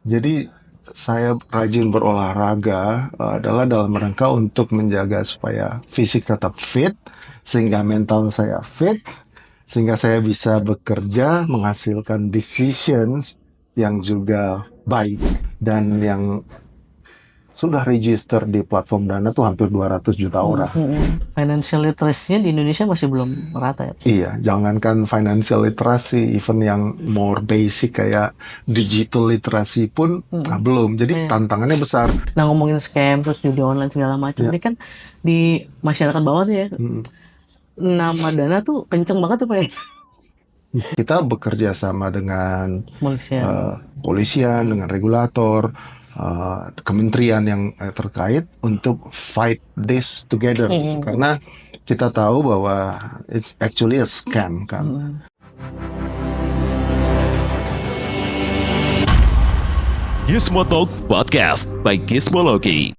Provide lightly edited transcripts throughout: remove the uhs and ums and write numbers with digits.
Jadi saya rajin berolahraga adalah dalam rangka untuk menjaga supaya fisik tetap fit, sehingga mental saya fit, sehingga saya bisa bekerja menghasilkan decisions yang juga baik dan yang sudah register di platform Dana tuh hampir 200 juta orang. Financial literacy-nya di Indonesia masih belum merata ya? Iya, jangankan financial literacy, even yang more basic kayak digital literacy pun belum. Jadi Iya. tantangannya besar. Nah, ngomongin scam terus judi online segala macam, Ya, ini kan di masyarakat bawah tuh ya, mm. nama Dana tuh kenceng banget tuh Pak ya. Kita bekerja sama dengan Malaysia. eh, polisian, dengan regulator, kementerian yang terkait untuk fight this together. Karena kita tahu bahwa it's actually a scam kan. Gizmo Talk Podcast by Gizmology.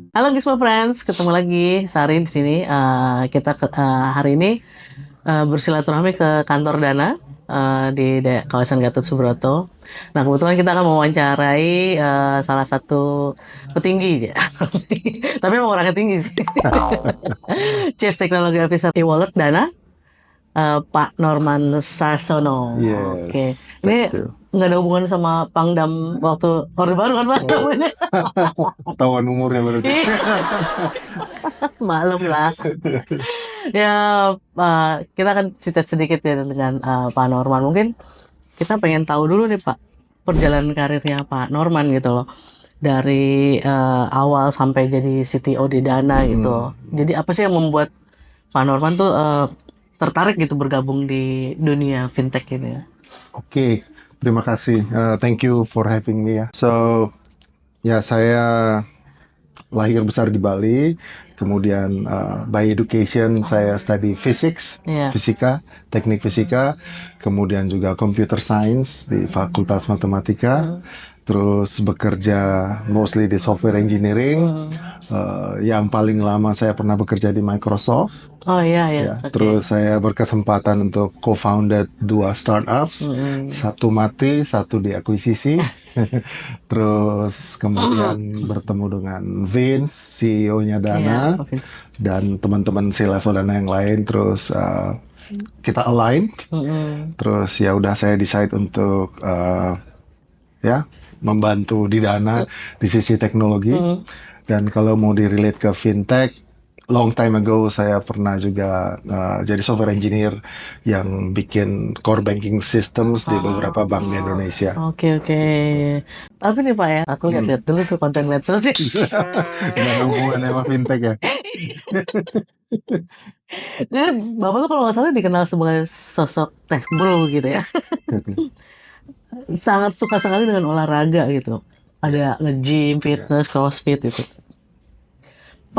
Halo Gizmo Friends, ketemu lagi Sari di sini. Hari ini bersilaturahmi ke kantor Dana di kawasan Gatot Subroto. Nah, kebetulan kita akan mewawancarai salah satu petinggi ya. Tapi emang orangnya tinggi sih. Chief Technology Officer e-wallet Dana, Pak Norman Sasono. Yes, Oke, ini thank you. nggak ada hubungan sama Pangdam waktu Orde Baru kan Pak namanya? Ketahuan umurnya berarti. Maklum lah. Ya, kita akan cerita sedikit ya dengan Pak Norman. Mungkin kita pengen tahu dulu nih Pak, perjalanan karirnya Pak Norman gitu loh. Dari awal sampai jadi CTO di Dana gitu. Jadi apa sih yang membuat Pak Norman tuh tertarik gitu bergabung di dunia fintech ini ya? Oke, terima kasih. Thank you for having me ya. So, ya saya lahir besar di Bali, kemudian by education saya study physics, Iya. fisika, teknik fisika, kemudian juga computer science di Fakultas Matematika, terus bekerja mostly di software engineering. Yang paling lama saya pernah bekerja di Microsoft. Oh iya ya. Ya, Oke. terus saya berkesempatan untuk co-founded 2 startups, satu mati, satu diakuisisi. Terus kemudian bertemu dengan Vince, CEO-nya Dana, Iya, Pak. dan teman-teman C-level Dana yang lain. Terus kita align. Terus ya udah saya decide untuk ya membantu di Dana di sisi teknologi. Dan kalau mau di-relate ke fintech, long time ago saya pernah juga jadi software engineer yang bikin core banking systems di beberapa bank di Indonesia. Oke. Tapi nih Pak ya, aku lihat-lihat dulu tuh konten medsos sih. Nggak ada hubungannya sama fintech ya? Jadi Bapak tuh kalau nggak salah dikenal sebagai sosok tech bro gitu ya. Sangat suka sekali dengan olahraga gitu. Ada nge-gym, fitness, crossfit gitu.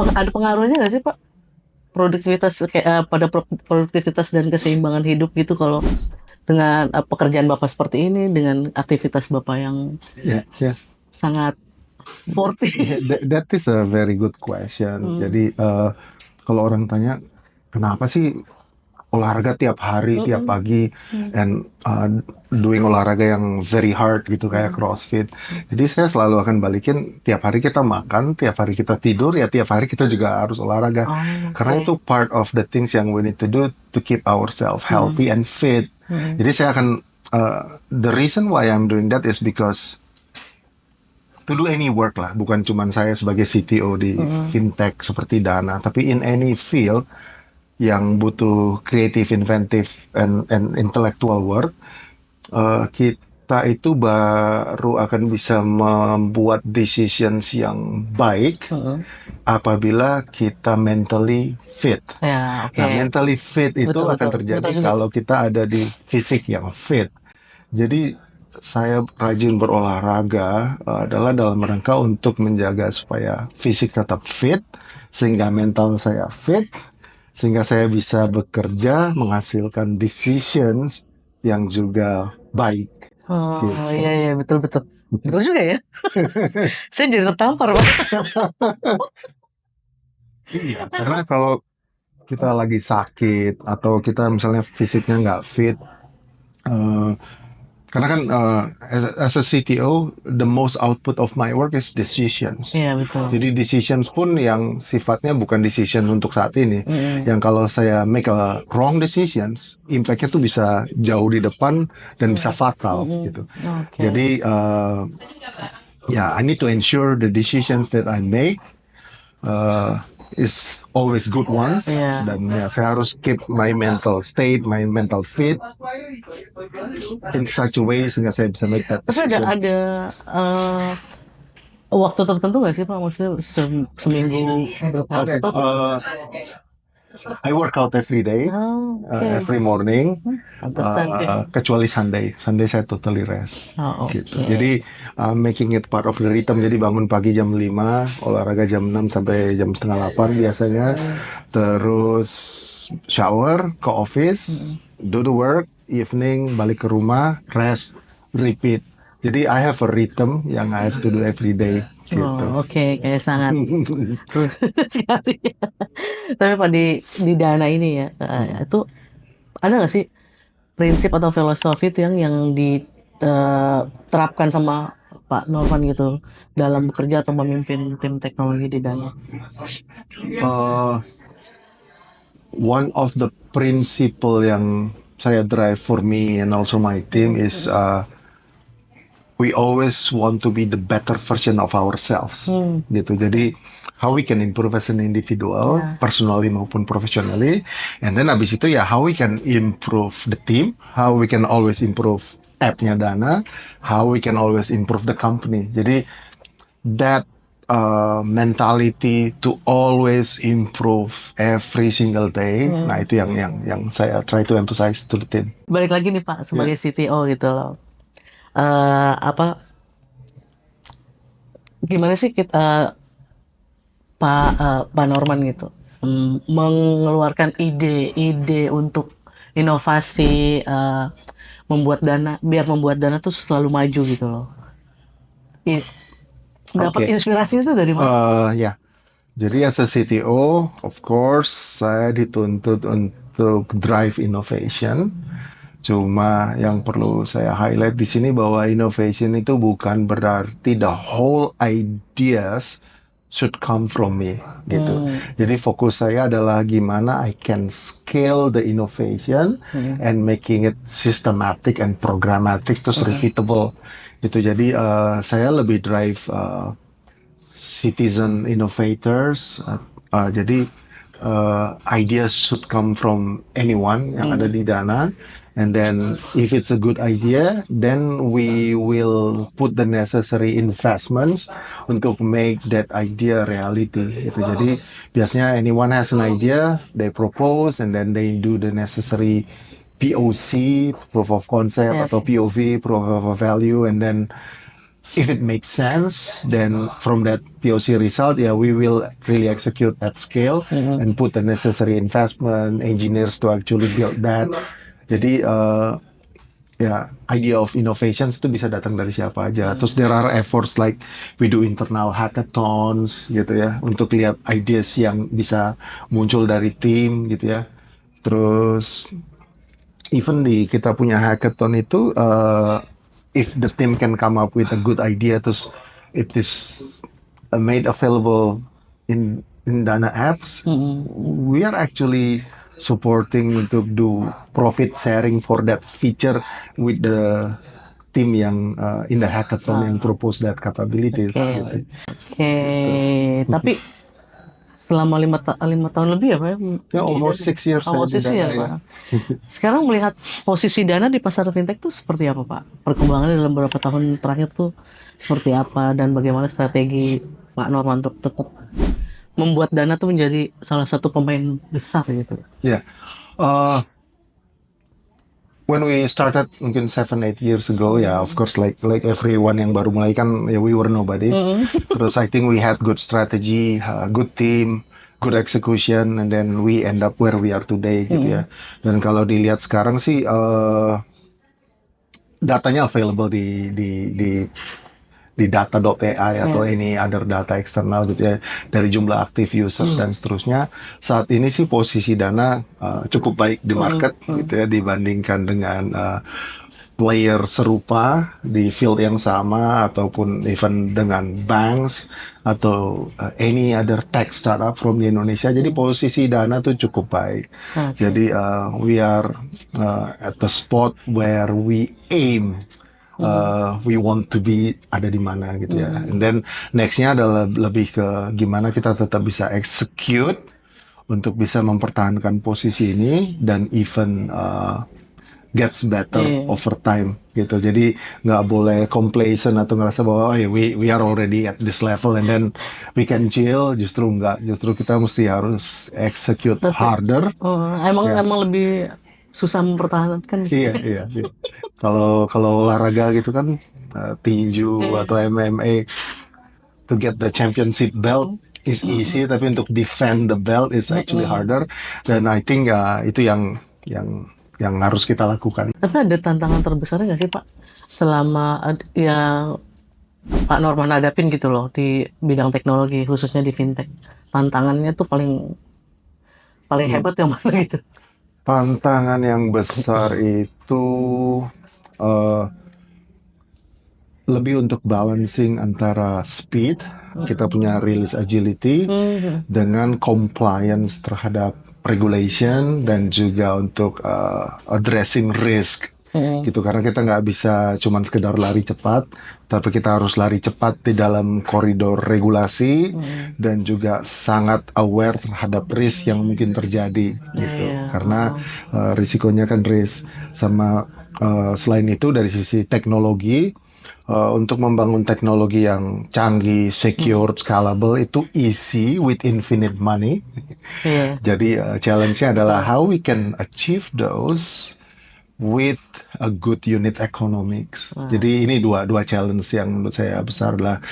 Ada pengaruhnya nggak sih Pak? Produktivitas kayak produktivitas dan keseimbangan hidup gitu kalau dengan pekerjaan Bapak seperti ini dengan aktivitas Bapak yang Ya, ya. sangat sporty. That is a very good question. Jadi kalau orang tanya kenapa sih olahraga tiap hari, tiap pagi, and doing olahraga yang very hard gitu kayak CrossFit. Jadi saya selalu akan balikin tiap hari kita makan, tiap hari kita tidur, ya tiap hari kita juga harus olahraga. Karena itu part of the things yang we need to do to keep ourselves healthy and fit. Jadi saya akan the reason why I'm doing that is because to do any work lah, bukan cuma saya sebagai CTO di fintech seperti Dana, tapi in any field yang butuh creative, inventive, and intellectual work, kita itu baru akan bisa membuat decisions yang baik apabila kita mentally fit. Ya, oke. Nah, mentally fit itu Betul, akan betul. terjadi Betul juga. kalau kita ada di fisik yang fit. Jadi saya rajin berolahraga adalah dalam rangka untuk menjaga supaya fisik tetap fit, sehingga mental saya fit, sehingga saya bisa bekerja menghasilkan decisions yang juga baik. Oh iya betul. Betul juga ya. Saya jadi tertampar Pak. Iya, karena kalau kita lagi sakit atau kita misalnya fisiknya nggak fit, eh, karena kan as a CTO, the most output of my work is decisions. Iya betul. Jadi decisions pun yang sifatnya bukan decision untuk saat ini. Yang kalau saya make a wrong decisions, impact-nya tuh bisa jauh di depan dan bisa fatal gitu. Oke. Jadi I need to ensure the decisions that I make is always good ones. Iya. Dan ya saya harus keep my mental state, my mental fit in such a way sehingga saya bisa make that Tapi decision. ada waktu tertentu nggak sih Pak? Maksudnya seminggu berapa waktu itu? I work out every day, Oh, oke. every morning, Pantesan deh. kecuali Sunday. Sunday saya totally rest. Oh, oke. Gitu. Jadi making it part of the rhythm. Jadi bangun pagi jam 5, olahraga jam 6 sampai jam setengah 8 biasanya. Terus shower, ke office, do the work, evening balik ke rumah, rest, repeat. Jadi I have a rhythm yang I have to do every day. Gitu. Oh, oke. Kayak sangat sekali. Tapi Pak di Dana ini ya, itu ada nggak sih prinsip atau filosofi itu yang diterapkan sama Pak Norman gitu dalam bekerja atau memimpin tim teknologi di Dana? One of the principle yang saya drive for me and also my team is we always want to be the better version of ourselves. Gitu. Jadi how we can improve as an individual, personally maupun professionally, and then abis itu ya how we can improve the team, how we can always improve app-nya Dana, how we can always improve the company. Jadi that mentality to always improve every single day. Nah itu yang saya try to emphasize to the team. Balik lagi nih Pak sebagai CTO gitu loh. Gimana sih kita Pak Norman gitu mengeluarkan ide-ide untuk inovasi membuat Dana tuh selalu maju gitu loh. Dapat Oke. inspirasi itu dari mana? Ya, jadi as a CTO, of course, saya dituntut untuk drive innovation. Cuma yang perlu saya highlight di sini bahwa innovation itu bukan berarti the whole ideas should come from me, gitu. Jadi fokus saya adalah gimana I can scale the innovation and making it systematic and programmatic terus repeatable. Gitu. Jadi saya lebih drive citizen innovators. Jadi ideas should come from anyone yang ada di Dana. And then if it's a good idea, then we will put the necessary investments untuk make that idea reality. Gitu. Jadi biasanya anyone has an idea, they propose, and then they do the necessary POC, proof of concept, atau POV, proof of value, and then if it makes sense, then from that POC result, we will really execute at scale and put the necessary investment, engineers to actually build that. Jadi idea of innovations itu bisa datang dari siapa aja. Terus there are efforts like we do internal hackathons gitu ya, untuk lihat ideas yang bisa muncul dari tim gitu ya. Terus even di kita punya hackathon itu if the team can come up with a good idea, terus it is made available in Dana apps, we are actually supporting untuk do profit sharing for that feature with the team yang in the hackathon yang propose that capabilities. Gitu. Oke. Tapi selama 5 tahun lebih ya Pak? Ya, almost 6 years. Almost 6 years Pak. Sekarang melihat posisi Dana di pasar fintech tuh seperti apa Pak? Perkembangannya dalam beberapa tahun terakhir tuh seperti apa dan bagaimana strategi Pak Norman untuk tetap membuat Dana tuh menjadi salah satu pemain besar gitu? Yeah. When we started mungkin 7-8 years ago, of course like everyone yang baru mulai kan, we were nobody. Terus I think we had good strategy, good team, good execution, and then we end up where we are today gitu ya. Dan kalau dilihat sekarang sih datanya available di di data.ai atau any other data eksternal gitu ya, dari jumlah aktif users dan seterusnya. Saat ini sih posisi Dana cukup baik di market gitu ya, dibandingkan dengan player serupa di field yang sama ataupun even dengan banks atau any other tech startup from di Indonesia. Jadi posisi Dana tuh cukup baik. Jadi we are at the spot where we aim. We want to be ada di mana gitu ya. And then nextnya adalah lebih ke gimana kita tetap bisa execute untuk bisa mempertahankan posisi ini dan even gets better over time gitu. Jadi nggak boleh complacent atau ngerasa bahwa we are already at this level and then we can chill. Justru nggak. Justru kita mesti harus execute harder. Emang lebih susah mempertahankan. Iya. Kalau olahraga gitu kan tinju atau MMA, to get the championship belt is easy, tapi untuk defend the belt is actually harder. Dan I think itu yang harus kita lakukan. Tapi ada tantangan terbesarnya nggak sih Pak selama yang Pak Norman hadapin gitu loh di bidang teknologi khususnya di fintech? Tantangannya tuh paling hebat yang mana gitu? Tantangan yang besar itu lebih untuk balancing antara speed, kita punya release agility, dengan compliance terhadap regulation dan juga untuk addressing risk. Gitu, karena kita nggak bisa cuman sekedar lari cepat, tapi kita harus lari cepat di dalam koridor regulasi dan juga sangat aware terhadap risk yang mungkin terjadi gitu. Karena risikonya kan risk. Sama selain itu dari sisi teknologi, untuk membangun teknologi yang canggih, secure, scalable itu easy with infinite money. Jadi challenge-nya adalah how we can achieve those with a good unit economics. Jadi ini dua challenge yang menurut saya besar adalah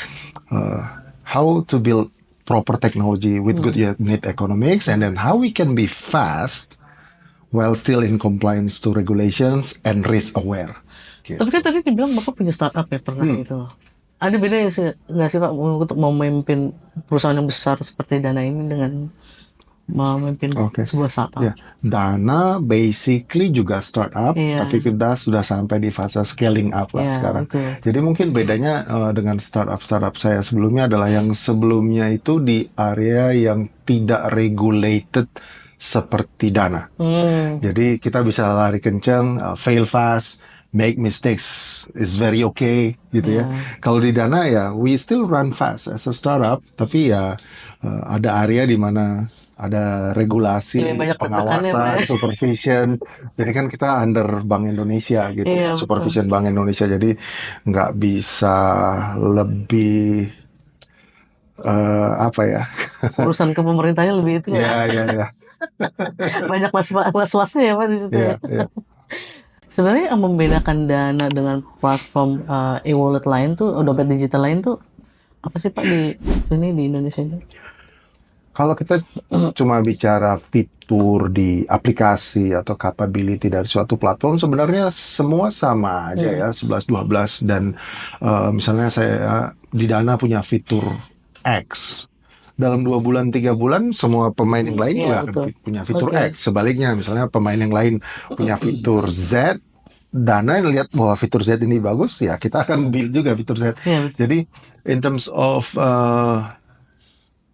how to build proper technology with good unit economics, and then how we can be fast while still in compliance to regulations and risk aware. Tapi kan tadi dibilang Bapak punya startup ya pernah gitu. Ada beda nggak sih Pak untuk memimpin perusahaan yang besar seperti Dana ini dengan memimpin sebuah startup? Dana basically juga startup, tapi kita sudah sampai di fase scaling up lah sekarang. Betul. Jadi mungkin bedanya dengan startup saya sebelumnya adalah yang sebelumnya itu di area yang tidak regulated seperti Dana. Jadi kita bisa lari kencang, fail fast, make mistakes is very okay gitu ya. Kalau di Dana ya we still run fast as a startup, tapi ya ada area di mana ada regulasi, pengawasan, supervision. Jadi kan kita under Bank Indonesia gitu, supervision Bank Indonesia. Jadi nggak bisa lebih apa ya? Urusan ke pemerintahnya lebih itu. Ya. Banyak was-wasnya ya Pak di situ. Sebenarnya yang membedakan Dana dengan platform e-wallet lain tuh, dompet digital lain tuh apa sih Pak di Indonesia ini? Kalau kita cuma bicara fitur di aplikasi atau capability dari suatu platform, sebenarnya semua sama aja ya, 11-12. Dan misalnya saya di Dana punya fitur X. Dalam 2 bulan, 3 bulan, semua pemain yang lain juga akan punya fitur X. Sebaliknya, misalnya pemain yang lain punya fitur Z, Dana lihat bahwa fitur Z ini bagus, ya kita akan build juga fitur Z. Jadi, in terms of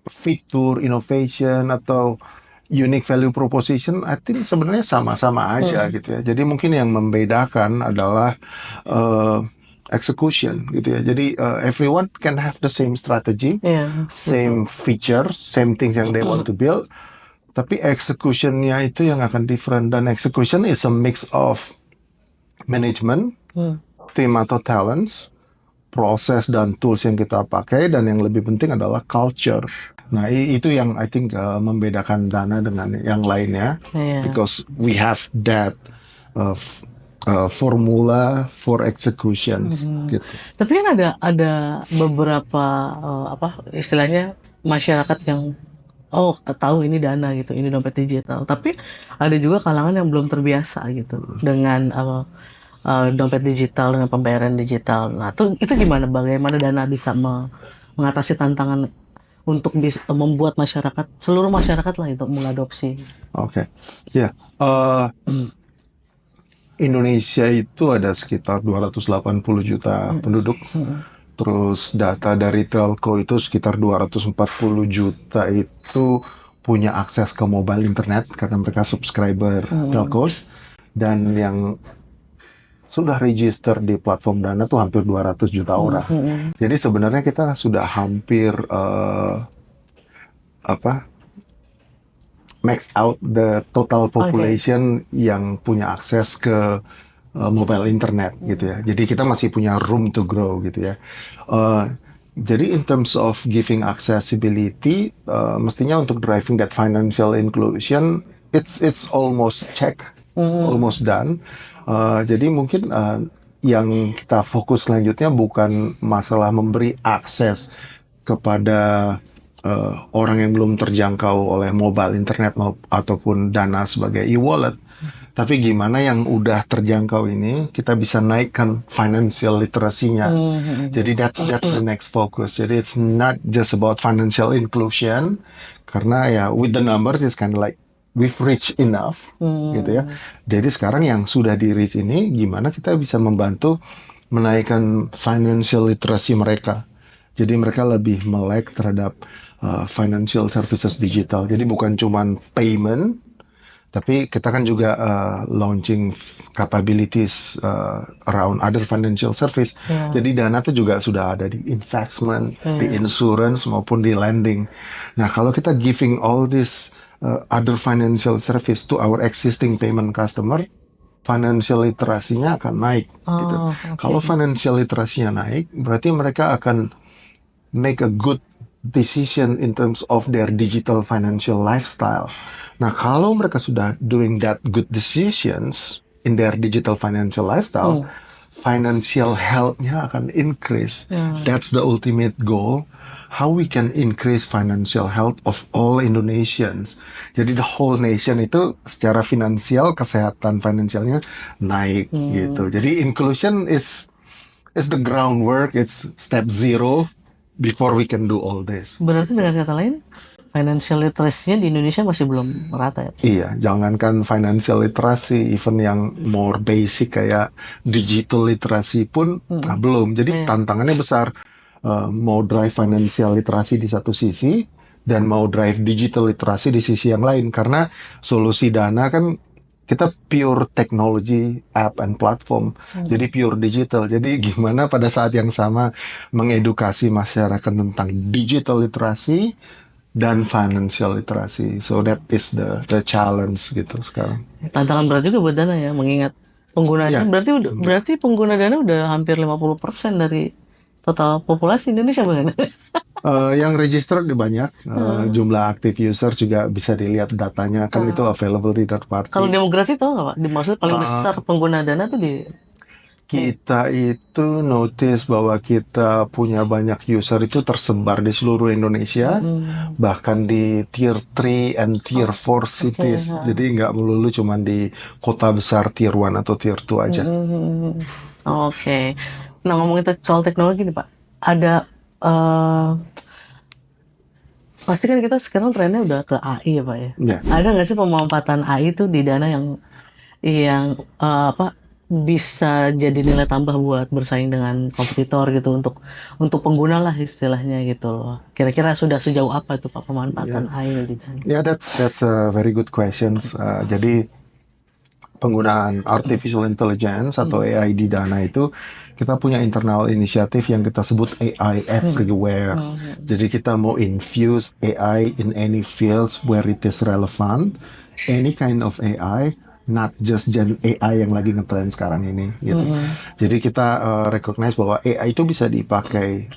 fitur, innovation, atau unique value proposition, I think sebenarnya sama-sama aja gitu ya. Jadi mungkin yang membedakan adalah execution gitu ya. Jadi everyone can have the same strategy, same features, same things yang they want to build. Tapi executionnya itu yang akan different, dan execution is a mix of management, team atau talents, proses dan tools yang kita pakai, dan yang lebih penting adalah culture. Nah, itu yang I think membedakan Dana dengan yang lainnya, because we have that formula for executions. Gitu. Tapi kan ada beberapa istilahnya masyarakat yang tahu ini Dana gitu, ini dompet digital. Tapi ada juga kalangan yang belum terbiasa gitu dengan dompet digital dengan pembayaran digital. Nah, itu gimana? Bagaimana Dana bisa mengatasi tantangan untuk bisa membuat seluruh masyarakat lah untuk mengadopsi. Oke. Ya, Indonesia itu ada sekitar 280 juta penduduk. Terus data dari telco itu sekitar 240 juta itu punya akses ke mobile internet karena mereka subscriber telcos. Dan yang sudah register di platform Dana tuh hampir 200 juta orang. Jadi sebenarnya kita sudah hampir max out the total population yang punya akses ke mobile internet gitu ya. Jadi kita masih punya room to grow gitu ya. Jadi in terms of giving accessibility, mestinya untuk driving that financial inclusion, it's almost check, almost done. Jadi mungkin yang kita fokus selanjutnya bukan masalah memberi akses kepada orang yang belum terjangkau oleh mobile internet ataupun Dana sebagai e-wallet. Tapi gimana yang udah terjangkau ini kita bisa naikkan financial literacy-nya. Jadi that's the next focus. Jadi it's not just about financial inclusion karena ya with the numbers it's kind of like we've reached enough gitu ya. Jadi sekarang yang sudah di reach ini gimana kita bisa membantu menaikkan financial literacy mereka. Jadi mereka lebih melek terhadap financial services digital. Jadi bukan cuman payment, tapi kita kan juga launching capabilities around other financial service. Jadi Dana tuh juga sudah ada di investment, di insurance maupun di lending. Nah kalau kita giving all this other financial service to our existing payment customer, financial literasinya akan naik. Gitu. Kalau financial literasinya naik, berarti mereka akan make a good decision in terms of their digital financial lifestyle. Nah, kalau mereka sudah doing that good decisions in their digital financial lifestyle, financial health-nya akan increase. That's the ultimate goal. How we can increase financial health of all Indonesians. Jadi the whole nation itu secara finansial, kesehatan finansialnya naik gitu. Jadi inclusion is the groundwork, it's step zero before we can do all this. Berarti dengan kata lain, financial literacy-nya di Indonesia masih belum merata ya? Iya, jangankan financial literacy, even yang more basic kayak digital literacy pun belum. Jadi tantangannya besar. Mau drive financial literacy di satu sisi dan mau drive digital literacy di sisi yang lain. Karena solusi Dana kan kita pure technology app and platform, jadi pure digital. Jadi gimana pada saat yang sama mengedukasi masyarakat tentang digital literasi dan financial literacy. So that is the challenge gitu sekarang. Tantangan berat juga buat Dana ya, mengingat penggunanya. Berarti pengguna Dana udah hampir 50% dari total populasi Indonesia, bukan? Yang register banyak, jumlah active user juga bisa dilihat datanya, kan itu available di third party. Kalau demografi tahu nggak Pak? Maksudnya paling besar pengguna Dana tuh di... Kita itu notice bahwa kita punya banyak user itu tersebar di seluruh Indonesia, bahkan di tier 3 and tier 4 cities. Jadi nggak melulu cuma di kota besar tier 1 atau tier 2 aja. Oke. Nah ngomongin soal teknologi nih Pak, ada pasti kan kita sekarang trennya udah ke AI ya Pak ya. Ada nggak sih pemanfaatan AI itu di Dana yang bisa jadi nilai tambah buat bersaing dengan kompetitor gitu untuk pengguna lah istilahnya gitu loh. Kira-kira sudah sejauh apa itu Pak pemanfaatan AI di Dana? Yeah, that's a very good questions. Jadi penggunaan artificial intelligence atau AI di Dana itu kita punya internal inisiatif yang kita sebut AI everywhere. Jadi kita mau infuse AI in any fields where it is relevant, any kind of AI, not just Gen AI yang lagi ngetrend sekarang ini gitu. Jadi kita recognize bahwa AI itu bisa dipakai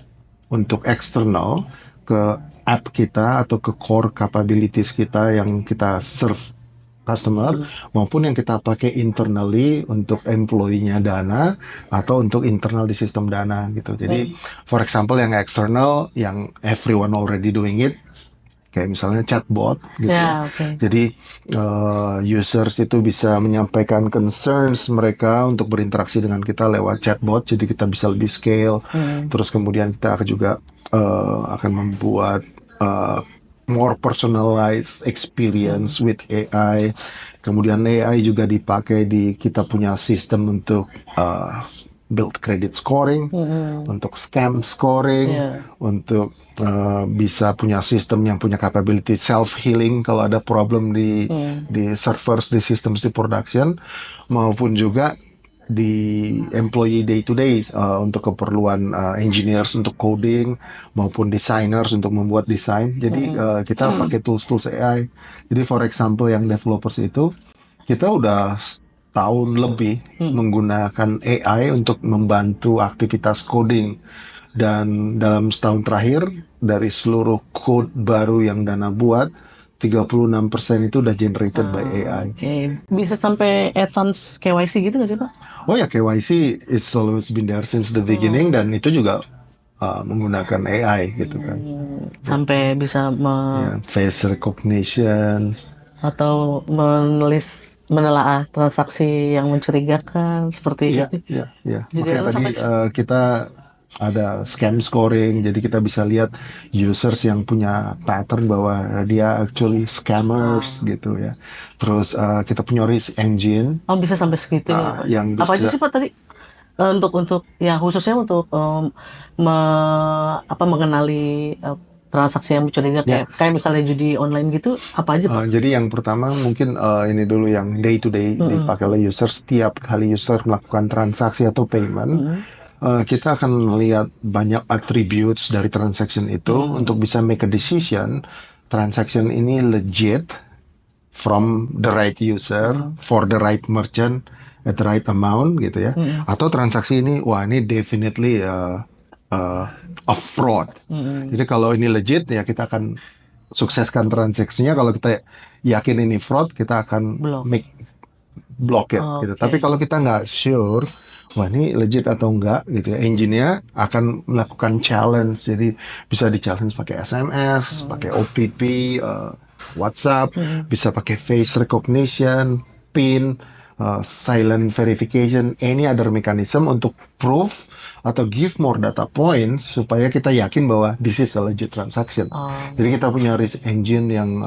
untuk external ke app kita atau ke core capabilities kita yang kita serve customer, maupun yang kita pakai internally untuk employee-nya Dana atau untuk internal di sistem Dana gitu. Jadi for example yang external yang everyone already doing it, kayak misalnya chatbot gitu Ya, ya. oke. Jadi users itu bisa menyampaikan concerns mereka untuk berinteraksi dengan kita lewat chatbot. Jadi kita bisa lebih scale. Terus kemudian kita akan juga akan membuat more personalized experience with AI. Kemudian AI juga dipakai di kita punya sistem untuk build credit scoring, untuk scam scoring, Iya. untuk bisa punya sistem yang punya capability self healing kalau ada problem di servers, di systems di production, maupun juga di employee day to day untuk keperluan engineers untuk coding maupun designers untuk membuat desain. Jadi kita pakai tools AI. Jadi for example yang developers itu kita udah tahun lebih menggunakan AI untuk membantu aktivitas coding. Dan dalam setahun terakhir, dari seluruh code baru yang Dana buat, 36% itu udah generated by AI. Oke, bisa sampai advance KYC gitu nggak sih Pak? Oh ya, KYC is always been there since the beginning, dan itu juga menggunakan AI gitu kan. Sampai bisa Ya, face recognition. atau menelaah transaksi yang mencurigakan seperti Iya, itu. iya, iya. Jadi Makanya itu tadi sampai kita ada scam scoring, jadi kita bisa lihat users yang punya pattern bahwa dia actually scammers gitu ya. Terus kita punya risk engine bisa sampai segitu ya Pak. yang Apa aja bisa sih Pak tadi? Untuk ya khususnya untuk mengenali transaksi yang mencurigakan ya. kayak misalnya judi online gitu apa aja Pak? Jadi yang pertama mungkin ini dulu yang day to day dipakai oleh user. Setiap kali user melakukan transaksi atau payment, kita akan melihat banyak attributes dari transaction itu untuk bisa make a decision. Transaction ini legit from the right user for the right merchant at the right amount gitu ya. Atau transaksi ini wah ini definitely a fraud. Jadi kalau ini legit ya kita akan sukseskan transaksinya. Kalau kita yakin ini fraud, kita akan Belum. block it gitu. Oke. Tapi kalau kita nggak sure, wah ini legit atau enggak gitu ya, engine-nya akan melakukan challenge. Jadi bisa di challenge pakai SMS, pakai OTP, WhatsApp, bisa pakai face recognition, PIN, silent verification, any other mechanism untuk proof atau give more data points supaya kita yakin bahwa this is a legit transaction. Jadi kita punya risk engine yang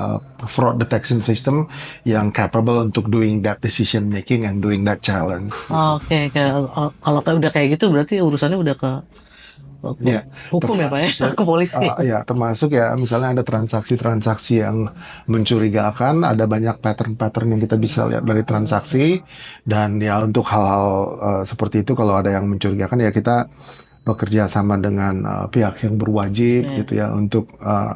fraud detection system yang capable untuk doing that decision making and doing that challenge. Oke, kalau udah kayak gitu berarti urusannya udah ke Ya, hukum ya Pak ya, ke polisi. ya, termasuk ya misalnya ada transaksi-transaksi yang mencurigakan, ada banyak pattern-pattern yang kita bisa lihat dari transaksi, dan ya untuk hal-hal seperti itu kalau ada yang mencurigakan ya kita bekerja sama dengan pihak yang berwajib gitu ya untuk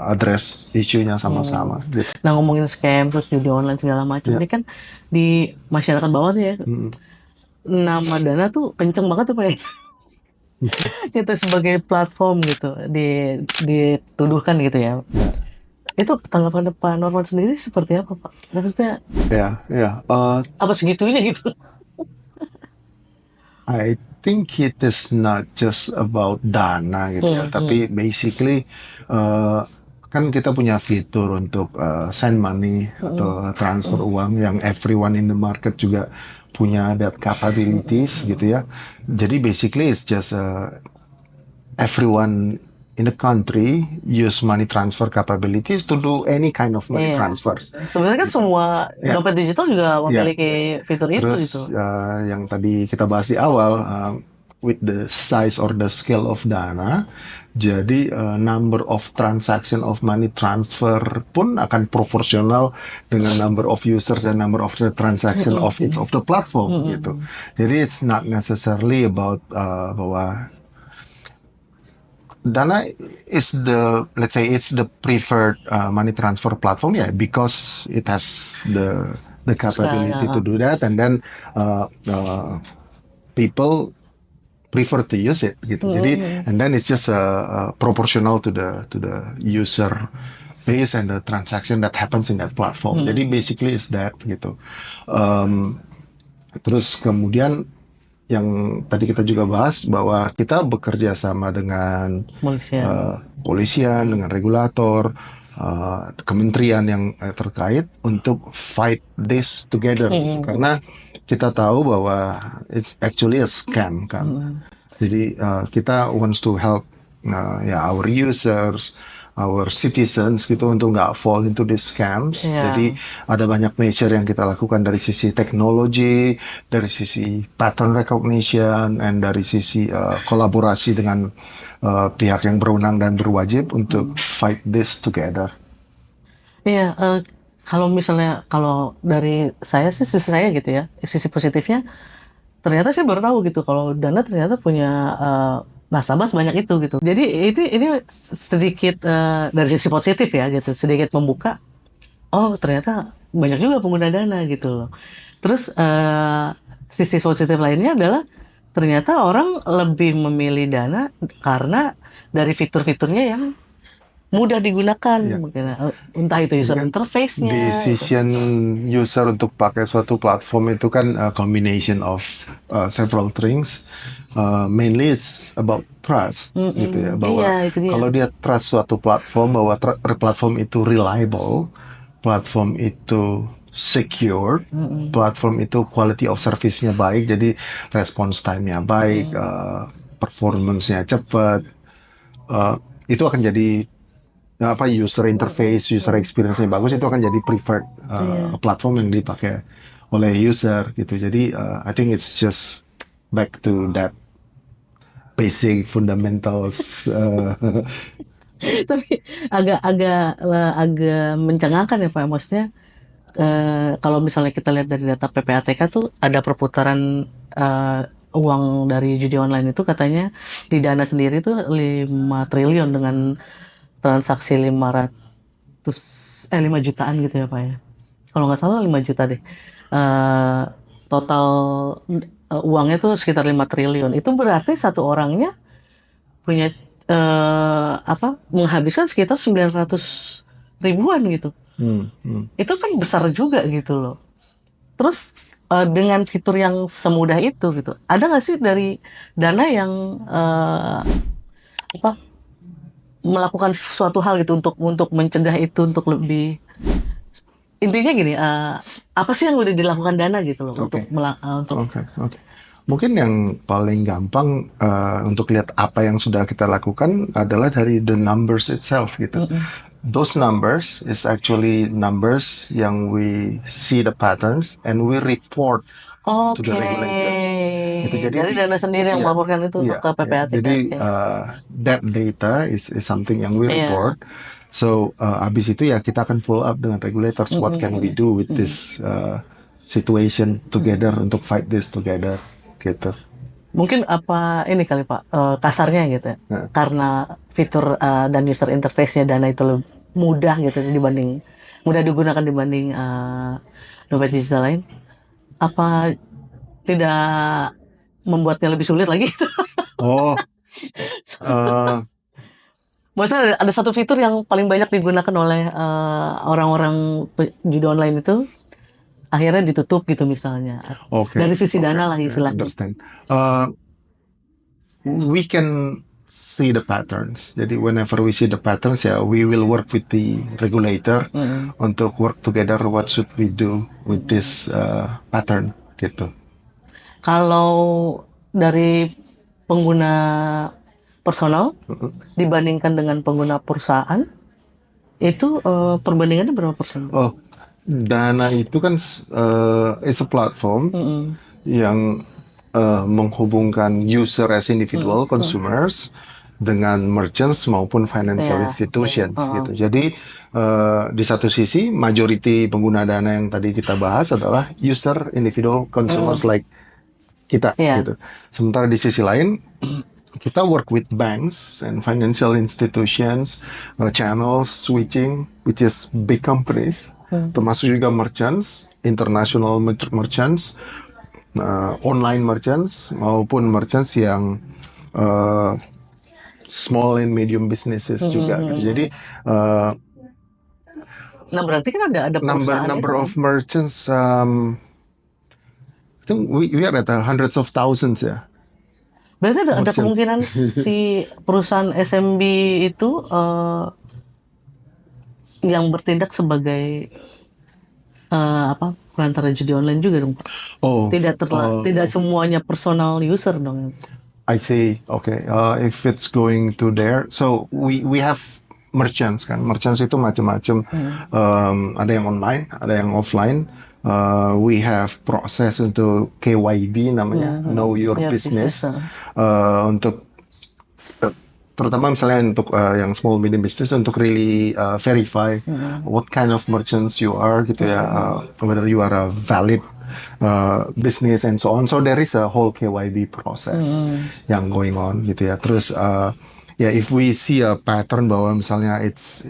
address isunya sama-sama. Gitu. Nah ngomongin scam terus judi online segala macam ini kan di masyarakat bawah tuh ya nama Dana tuh kenceng banget tuh Pak ya. Kita sebagai platform gitu dituduhkan gitu ya. Itu tanggapan Pak Norman sendiri seperti apa Pak? Maksudnya Ya. apa segitunya gitu? I think it is not just about dana gitu ya, tapi basically kan kita punya fitur untuk send money atau transfer uang yang everyone in the market juga punya that capabilities gitu ya. Jadi basically it's just everyone in the country use money transfer capabilities to do any kind of money Iya. transfers. Sebenarnya kan semua dompet digital juga memiliki fitur itu Terus gitu. yang tadi kita bahas di awal, with the size or the scale of Dana, jadi number of transaction of money transfer pun akan proporsional dengan number of users and number of the transaction of each of the platform gitu. Jadi it's not necessarily about bahwa Dana is let's say it's the preferred money transfer platform because it has the capability to do that, and then people prefer to use it gitu. Jadi and then it's just proportional to the user base and the transaction that happens in that platform. Jadi basically is that gitu. Terus kemudian yang tadi kita juga bahas bahwa kita bekerja sama dengan Polisian. polisian, dengan regulator, kementerian yang terkait untuk fight this together. Karena kita tahu bahwa it's actually a scam kan. Jadi kita wants to help ya our users, our citizens gitu untuk nggak fall into these scams. Iya. Jadi ada banyak measure yang kita lakukan dari sisi teknologi, dari sisi pattern recognition, and dari sisi kolaborasi dengan pihak yang berwenang dan berwajib untuk fight this together. Iya, kalau misalnya kalau dari saya sih sisi saya gitu ya, sisi positifnya ternyata saya baru tahu gitu kalau Dana ternyata punya nasabah sebanyak itu gitu. Jadi ini sedikit dari sisi positif ya gitu, sedikit membuka. Oh ternyata banyak juga pengguna Dana gitu loh. Terus sisi positif lainnya adalah ternyata orang lebih memilih Dana karena dari fitur-fiturnya yang mudah digunakan, mungkin entah itu user interface-nya. Decision user untuk pakai suatu platform itu kan a combination of several things. Mainly it's about trust gitu ya. Bahwa Iya, itu dia. kalau dia trust suatu platform, bahwa platform itu reliable, platform itu secure, platform itu quality of service-nya baik, jadi response time-nya baik, performance-nya cepat, itu akan jadi user interface, user experience-nya bagus, itu akan jadi preferred platform yang dipakai oleh user gitu. Jadi I think it's just back to that basic fundamentals. Tapi agak mencengangkan ya Pak, maksudnya kalau misalnya kita lihat dari data PPATK tuh ada perputaran uang dari judi online itu katanya di Dana sendiri tuh 5 triliun dengan transaksi 5 jutaan gitu ya Pak ya. Kalau nggak salah 5 juta deh. Total uangnya tuh sekitar 5 triliun. Itu berarti satu orangnya punya menghabiskan sekitar 900 ribuan gitu. Itu kan besar juga gitu loh. Terus dengan fitur yang semudah itu gitu, ada nggak sih dari Dana yang melakukan sesuatu hal gitu untuk mencegah itu, untuk lebih intinya gini, apa sih yang udah dilakukan Dana gitu loh untuk Oke. Mungkin yang paling gampang untuk lihat apa yang sudah kita lakukan adalah dari the numbers itself gitu. Those numbers is actually numbers yang we see the patterns and we report to the regulators. Itu Jadi Dana sendiri yang melaporkan itu ke PPATK. Jadi that data is something yang we report. So abis itu ya kita akan follow up dengan regulators. What can we do with this situation together untuk fight this together gitu. Mungkin apa ini kali Pak, kasarnya gitu ya. Karena fitur dan user interface-nya Dana itu lebih mudah gitu mudah digunakan dibanding dompet digital lain. Apa tidak membuatnya lebih sulit lagi? Maksudnya ada satu fitur yang paling banyak digunakan oleh orang-orang judi online itu akhirnya ditutup gitu misalnya. Dari sisi Dana lah istilahnya. Understand. We can see the patterns. Jadi whenever we see the patterns, we will work with the regulator untuk work together. What should we do with this pattern gitu. Kalau dari pengguna personal dibandingkan dengan pengguna perusahaan, itu perbandingannya berapa persen? Dana itu kan is a platform yang menghubungkan user as individual consumers dengan merchants maupun financial institutions gitu. Jadi di satu sisi majority pengguna Dana yang tadi kita bahas adalah user individual consumers like kita gitu. Sementara di sisi lain kita work with banks and financial institutions, channels switching, which is big companies, termasuk juga merchants, international merchants, online merchants maupun merchants yang small and medium businesses juga gitu. Jadi nah berarti kan ada perusahaan number of merchants I think we are at hundreds of thousands ya. Berarti ada kemungkinan si perusahaan SMB itu yang bertindak sebagai perantara judi online juga dong Pak. Oh, Tidak semuanya personal user dong. I see. Okay. If it's going to there, so we have merchants kan. Merchants itu macam-macam. Ada yang online, ada yang offline. We have proses untuk KYB namanya, Know Your Your Business. Business, Untuk terutama misalnya untuk yang small medium business untuk really verify what kind of merchants you are gitu ya, whether you are a valid business and so on. So there is a whole KYB process yang going on gitu ya. Terus ya if we see a pattern bahwa misalnya it's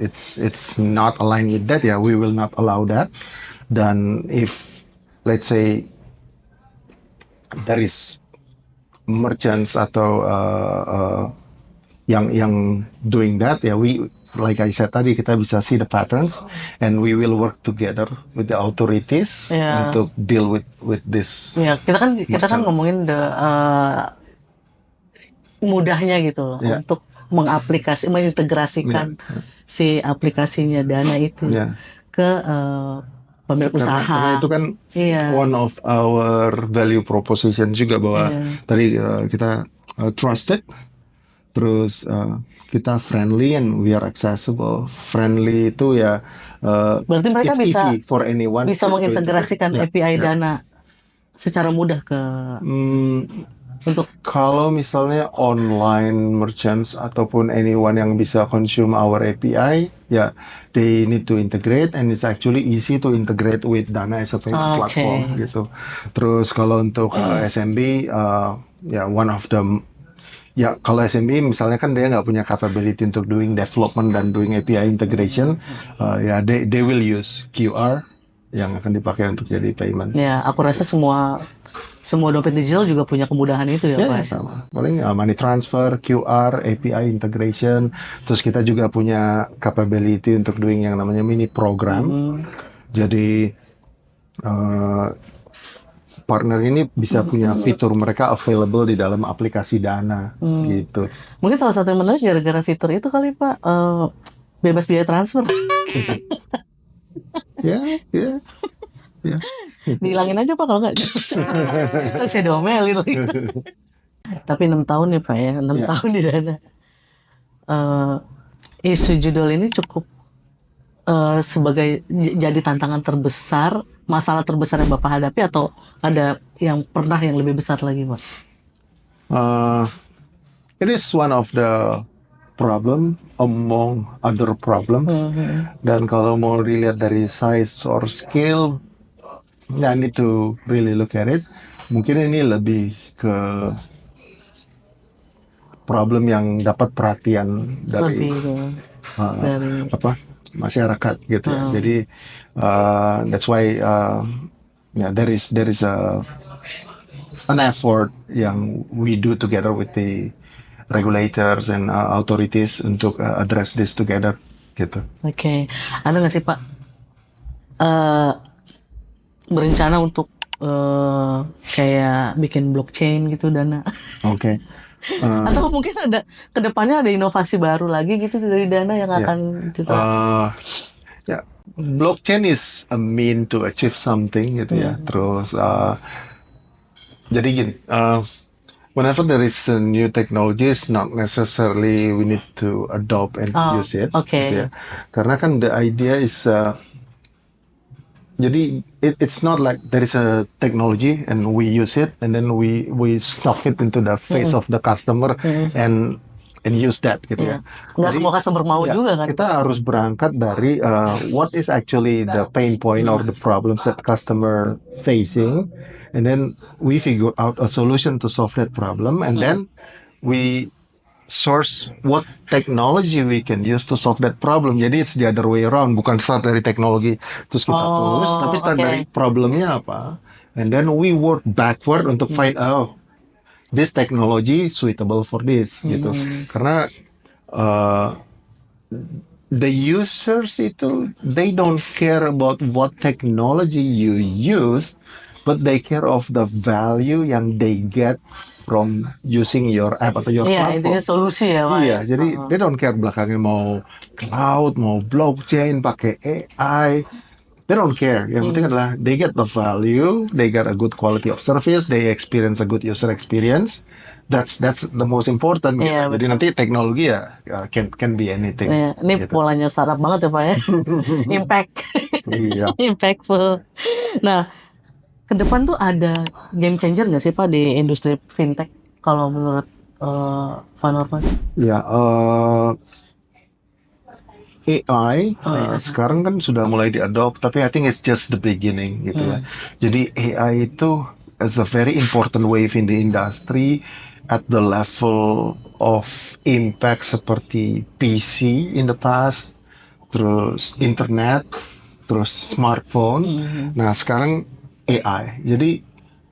not aligned with that ya, we will not allow that. Dan if let's say there is merchants atau yang doing that ya, we like I said tadi, kita bisa see the patterns and we will work together with the authorities Yeah. untuk deal with this. Ya, kita kan Merchants. ngomongin mudahnya gitu loh Yeah. untuk mengintegrasikan si aplikasinya Dana itu Yeah. ke pemilik usaha. Karena itu kan Iya. one of our value proposition juga bahwa tadi kita trusted, terus kita friendly and we are accessible. Friendly itu ya Berarti mereka it's bisa- easy for anyone Bisa to mengintegrasikan integrate. API Dana secara mudah ke untuk Kalau misalnya online merchants ataupun anyone yang bisa consume our API, ya they need to integrate and it's actually easy to integrate with Dana as a payment Okay. platform gitu. Terus kalau untuk SMB, ya one of the ya kalau SMB misalnya kan dia nggak punya capability untuk doing development dan doing API integration, ya they will use QR yang akan dipakai untuk jadi payment. ya aku rasa semua dompet digital juga punya kemudahan itu ya, Ya, Pak. sama. Paling money transfer, QR, API integration. Terus kita juga punya capability untuk doing yang namanya mini program. Jadi partner ini bisa punya fitur mereka available di dalam aplikasi Dana gitu. Mungkin salah satu yang menarik gara-gara fitur itu kali Pak, bebas biaya transfer. Ya, ya. Ya. Dihilangin aja Pak kalau nggak. Terus saya domel gitu. Tapi 6 tahun ya Pak ya, 6 Ya. tahun di Dana. Isu judul ini cukup sebagai jadi tantangan terbesar, masalah terbesar yang Bapak hadapi, atau ada yang pernah yang lebih besar lagi Pak? It is one of the problem among other problems. Dan kalau mau dilihat dari size or scale, I need to really look at it. Mungkin ini lebih ke problem yang dapat perhatian dari Lebih dari apa masyarakat gitu ya. Jadi that's why yeah, there is an effort yang we do together with the regulators and authorities untuk address this together gitu. Oke. Ada nggak sih Pak berencana untuk kayak bikin blockchain gitu Dana? Oke. Atau mungkin ada kedepannya ada inovasi baru lagi gitu dari Dana yang akan kita Ya, blockchain is a mean to achieve something gitu ya. Terus jadi gini, whenever there is a new technology, it's not necessarily we need to adopt and use it. okay. Gitu ya. Karena kan the idea is jadi it's not like there is a technology and we use it and then we stuff it into the face of the customer and use that gitu ya. nggak Jadi, semua customer mau ya, juga kan? kita harus berangkat dari what is actually the pain point or the problems that customer facing, and then we figure out a solution to solve that problem, and then we source what technology we can use to solve that problem. Jadi it's the other way around, bukan start dari teknologi terus kita tulis, tapi start oke. dari problemnya apa, and then we work backward untuk find out this technology suitable for this gitu. Karena the users itu they don't care about what technology you use, but they care of the value yang they get from using your app atau your Iya, platform. intinya solusi ya, Pak. Iya, ya? jadi they don't care belakangnya mau cloud, mau blockchain, pakai AI. They don't care. Yang penting adalah they get the value, they get a good quality of service, they experience a good user experience. That's the most important. Gitu. Iya, Jadi nanti teknologi ya can be anything. Iya, ini gitu. polanya startup banget ya, Pak ya. Impact. Iya. Impactful. Nah, ke depan tuh ada game changer nggak sih Pak di industri fintech kalau menurut Van Orvan? Ya, AI sekarang kan sudah mulai diadopt, tapi I think it's just the beginning gitu ya. Jadi AI itu is a very important wave in the industry at the level of impact seperti PC in the past, terus internet, terus smartphone. Nah sekarang AI. Jadi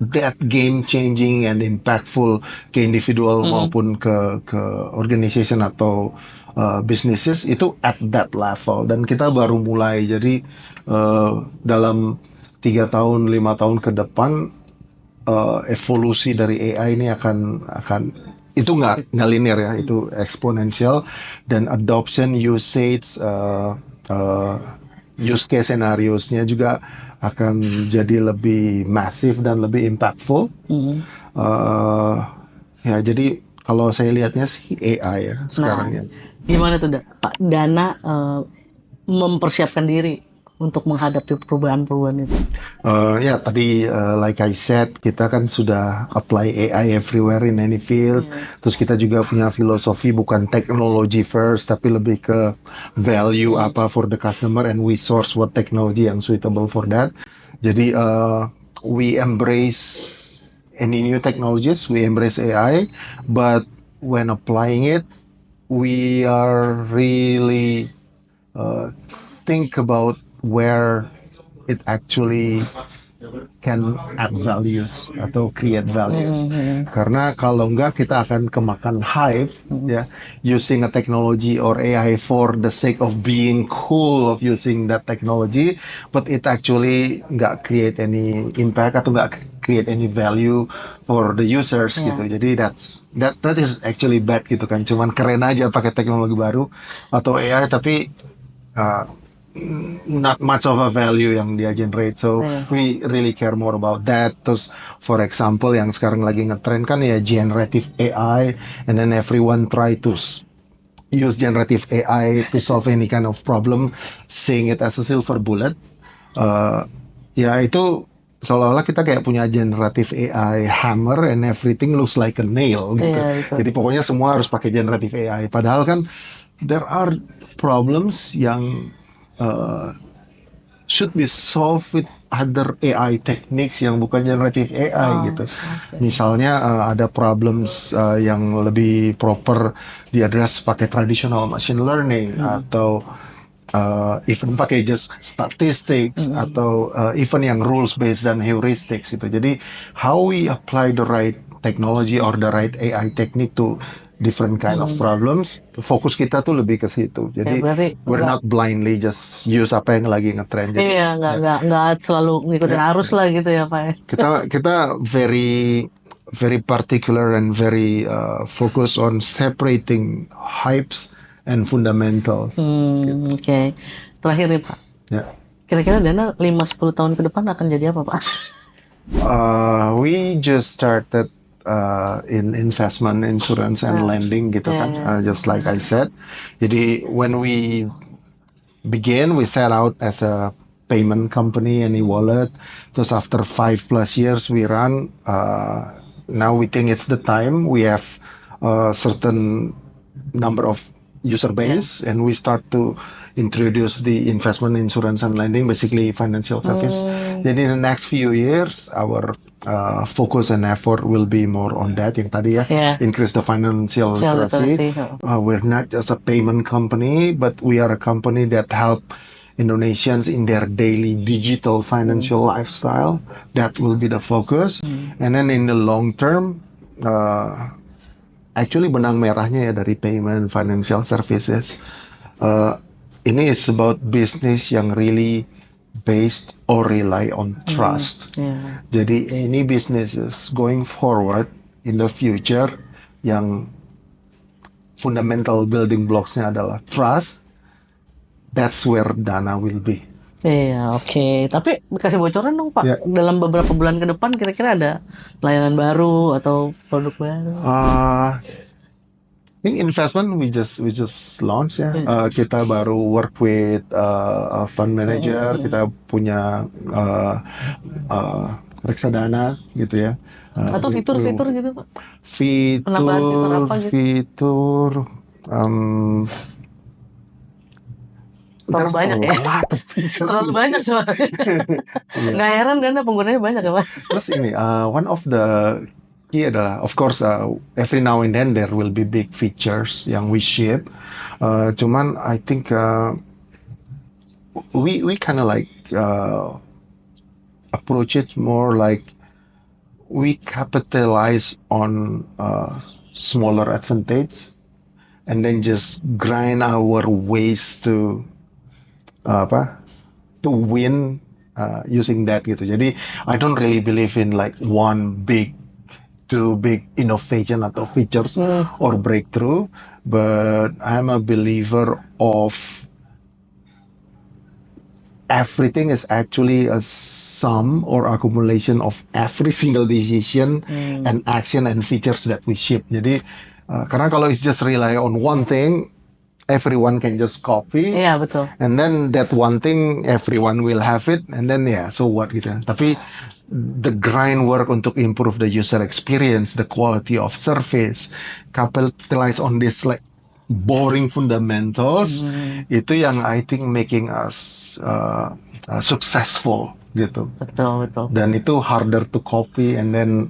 that game changing and impactful ke individual maupun ke organization atau businesses itu at that level, dan kita baru mulai. Jadi dalam 3 tahun 5 tahun ke depan evolusi dari AI ini akan itu nggak linear ya, itu eksponensial, dan adoption usage use case scenarios-nya juga akan jadi lebih masif dan lebih impactful. Ya jadi kalau saya lihatnya sih AI ya sekarang ya. Gimana tuh Pak Dana mempersiapkan diri untuk menghadapi perubahan-perubahan itu? Ya tadi like I said, kita kan sudah apply AI everywhere in any fields. Terus kita juga punya filosofi bukan technology first, tapi lebih ke value apa for the customer, and we source what technology yang suitable for that. Jadi we embrace any new technologies, we embrace AI, but when applying it, we are really think about where it actually can add values atau create values. Karena kalau enggak kita akan kemakan hype ya, using a technology or AI for the sake of being cool of using that technology, but it actually enggak create any impact atau enggak create any value for the users gitu. Jadi that is actually bad gitu kan. Cuman keren aja pakai teknologi baru atau AI, tapi not much of a value yang dia generate. So we really care more about that. Terus for example yang sekarang lagi ngetrend kan ya generative AI, and then everyone try to use generative AI to solve any kind of problem, seeing it as a silver bullet. Ya itu seolah-olah kita kayak punya generative AI hammer and everything looks like a nail gitu. Jadi pokoknya semua harus pakai generative AI. Padahal kan there are problems yang should be solved with other AI techniques yang bukan generative AI gitu. Misalnya ada problems yang lebih proper diadres pakai traditional machine learning, atau even pakai just statistics, atau even yang rules based dan heuristics gitu. Jadi how we apply the right technology or the right AI technique to different kind of problems, fokus kita tuh lebih ke situ. Jadi we're not blindly just use apa yang lagi ngetrend. Iya, nggak selalu ngikutin arus lah gitu ya Pak. Kita very particular and very focus on separating hypes and fundamentals. Oke. Terakhir nih Pak. Ya. Kira-kira Dana 5-10 tahun ke depan akan jadi apa Pak? We just started in investment, insurance, and lending gitu kan, just like I said. Jadi when we begin, we set out as a payment company and e-wallet. Terus after 5+ years we run, now we think it's the time. We have a certain number of user base, and we start to introduce the investment, insurance, and lending, basically financial service. Then in the next few years, our focus and effort will be more on that yang tadi ya, increase the financial literacy. We're not just a payment company, but we are a company that help Indonesians in their daily digital financial lifestyle. That will be the focus. And then in the long term, actually benang merahnya ya dari payment financial services, ini is about business yang really based or rely on trust. Yeah. Jadi any businesses going forward in the future yang fundamental building blocks-nya adalah trust, that's where Dana will be. Iya, oke. Tapi kasih bocoran dong, Pak. Ya. Dalam beberapa bulan ke depan kira-kira ada layanan baru atau produk baru? I think investment we just launch ya. Kita baru work with a fund manager. Kita punya reksadana gitu ya. Atau fitur-fitur gitu, Pak? Penambahan fitur apa gitu? Fitur. Terlalu There's banyak a ya? lot of features. Terlalu banyak soalnya. Nggak heran Dana penggunanya banyak ya, Pak? Terus ini, one of the key adalah, of course, every now and then there will be big features yang we ship. Cuman I think we kind of like approach it more like we capitalize on smaller advantage and then just grind our ways to to win using that gitu. Jadi I don't really believe in like two big innovation atau features or breakthrough, but I'm a believer of everything is actually a sum or accumulation of every single decision and action and features that we ship. Jadi karena kalau it's just rely on one thing, everyone can just copy. Iya, betul. And then that one thing everyone will have it, and then so what gitu. Tapi the grind work untuk improve the user experience, the quality of service, capitalize on this like boring fundamentals, itu yang I think making us successful gitu. Betul, betul. Dan itu harder to copy, and then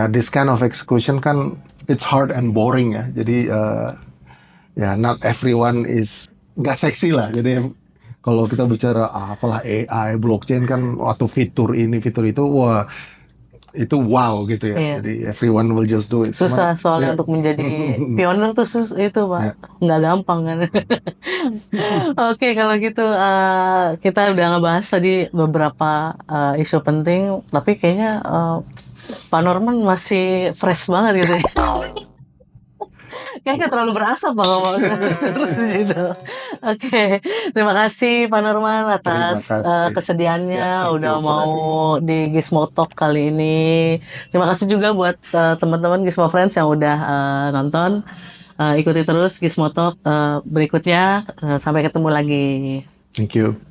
this kind of execution kan it's hard and boring ya. Jadi not everyone is nggak seksi lah. Jadi kalau kita bicara apalah AI, blockchain kan atau fitur ini, fitur itu, wah itu wow gitu ya. Iya. Jadi everyone will just do it. Susah soalnya untuk menjadi pioner tuh itu, Pak. Nggak gampang kan. Oke, kalau gitu kita udah ngebahas tadi beberapa isu penting, tapi kayaknya Pak Norman masih fresh banget gitu ya. Kayaknya terlalu berasap Pak ngomong terus di situ. Oke, terima kasih Pak Norman atas Terima kasih. kesediaannya thank udah you for mau having di Gizmo Talk kali ini. Terima kasih juga buat teman-teman Gizmo Friends yang udah nonton. Ikuti terus Gizmo Talk berikutnya. Sampai ketemu lagi. Thank you.